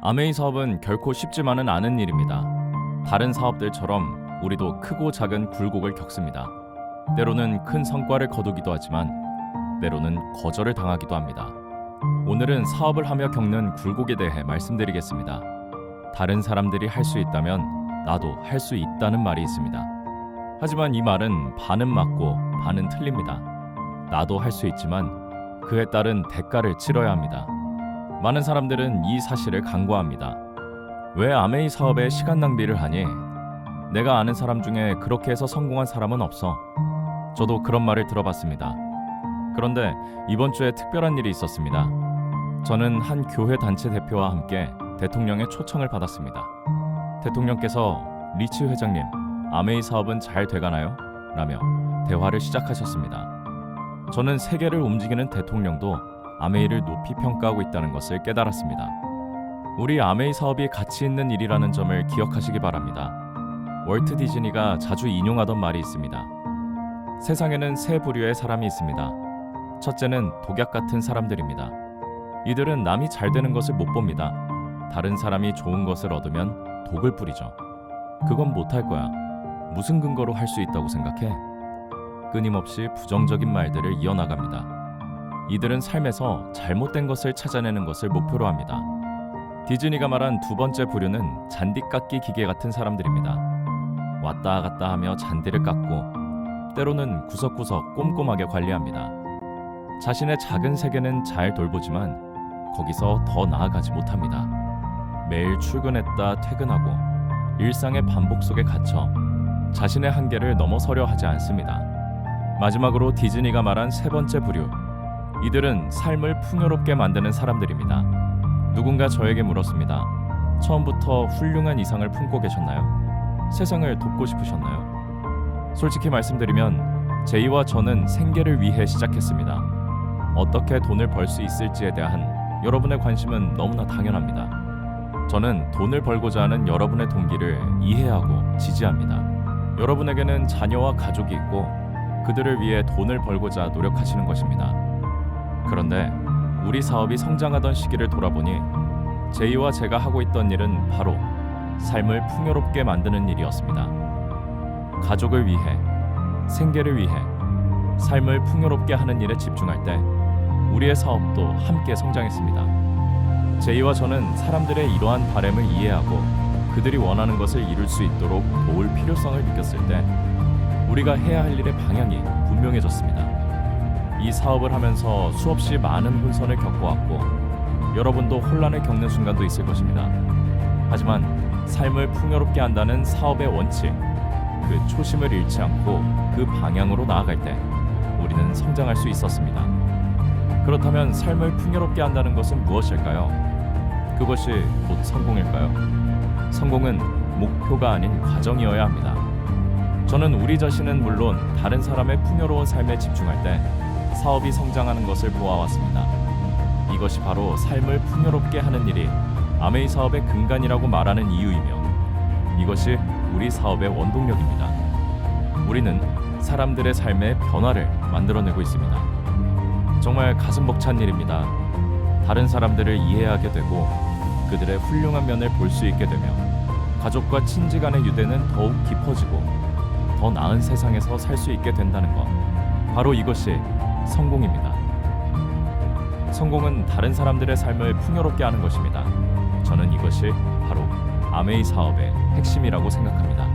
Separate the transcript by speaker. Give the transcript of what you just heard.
Speaker 1: 아메이 사업은 결코 쉽지만은 않은 일입니다. 다른 사업들처럼 우리도 크고 작은 굴곡을 겪습니다. 때로는 큰 성과를 거두기도 하지만 때로는 거절을 당하기도 합니다. 오늘은 사업을 하며 겪는 굴곡에 대해 말씀드리겠습니다. 다른 사람들이 할 수 있다면 나도 할 수 있다는 말이 있습니다. 하지만 이 말은 반은 맞고 반은 틀립니다. 나도 할 수 있지만 그에 따른 대가를 치러야 합니다. 많은 사람들은 이 사실을 간과합니다. 왜 아메이 사업에 시간 낭비를 하니? 내가 아는 사람 중에 그렇게 해서 성공한 사람은 없어. 저도 그런 말을 들어봤습니다. 그런데 이번 주에 특별한 일이 있었습니다. 저는 한 교회 단체 대표와 함께 대통령의 초청을 받았습니다. 대통령께서 리치 회장님, 아메이 사업은 잘 돼가나요? 라며 대화를 시작하셨습니다. 저는 세계를 움직이는 대통령도 아메이를 높이 평가하고 있다는 것을 깨달았습니다. 우리 아메이 사업이 가치 있는 일이라는 점을 기억하시기 바랍니다. 월트 디즈니가 자주 인용하던 말이 있습니다. 세상에는 세 부류의 사람이 있습니다. 첫째는 독약 같은 사람들입니다. 이들은 남이 잘 되는 것을 못 봅니다. 다른 사람이 좋은 것을 얻으면 독을 뿌리죠. 그건 못할 거야. 무슨 근거로 할 수 있다고 생각해? 끊임없이 부정적인 말들을 이어나갑니다. 이들은 삶에서 잘못된 것을 찾아내는 것을 목표로 합니다. 디즈니가 말한 두 번째 부류는 잔디 깎기 기계 같은 사람들입니다. 왔다 갔다 하며 잔디를 깎고 때로는 구석구석 꼼꼼하게 관리합니다. 자신의 작은 세계는 잘 돌보지만 거기서 더 나아가지 못합니다. 매일 출근했다 퇴근하고 일상의 반복 속에 갇혀 자신의 한계를 넘어서려 하지 않습니다. 마지막으로 디즈니가 말한 세 번째 부류, 이들은 삶을 풍요롭게 만드는 사람들입니다. 누군가 저에게 물었습니다. 처음부터 훌륭한 이상을 품고 계셨나요? 세상을 돕고 싶으셨나요? 솔직히 말씀드리면 제이와 저는 생계를 위해 시작했습니다. 어떻게 돈을 벌 수 있을지에 대한 여러분의 관심은 너무나 당연합니다. 저는 돈을 벌고자 하는 여러분의 동기를 이해하고 지지합니다. 여러분에게는 자녀와 가족이 있고 그들을 위해 돈을 벌고자 노력하시는 것입니다. 그런데 우리 사업이 성장하던 시기를 돌아보니 제이와 제가 하고 있던 일은 바로 삶을 풍요롭게 만드는 일이었습니다. 가족을 위해, 생계를 위해 삶을 풍요롭게 하는 일에 집중할 때 우리의 사업도 함께 성장했습니다. 제이와 저는 사람들의 이러한 바람을 이해하고 그들이 원하는 것을 이룰 수 있도록 도울 필요성을 느꼈을 때 우리가 해야 할 일의 방향이 분명해졌습니다. 이 사업을 하면서 수없이 많은 혼선을 겪어왔고 여러분도 혼란을 겪는 순간도 있을 것입니다. 하지만 삶을 풍요롭게 한다는 사업의 원칙, 그 초심을 잃지 않고 그 방향으로 나아갈 때 우리는 성장할 수 있었습니다. 그렇다면 삶을 풍요롭게 한다는 것은 무엇일까요? 그것이 곧 성공일까요? 성공은 목표가 아닌 과정이어야 합니다. 저는 우리 자신은 물론 다른 사람의 풍요로운 삶에 집중할 때 사업이 성장하는 것을 보아왔습니다. 이것이 바로 삶을 풍요롭게 하는 일이 아메이 사업의 근간이라고 말하는 이유이며 이것이 우리 사업의 원동력입니다. 우리는 사람들의 삶의 변화를 만들어내고 있습니다. 정말 가슴 벅찬 일입니다. 다른 사람들을 이해하게 되고 그들의 훌륭한 면을 볼 수 있게 되며 가족과 친지 간의 유대는 더욱 깊어지고 더 나은 세상에서 살 수 있게 된다는 것, 바로 이것이 성공입니다. 성공은 다른 사람들의 삶을 풍요롭게 하는 것입니다. 저는 이것이 바로 아메이 사업의 핵심이라고 생각합니다.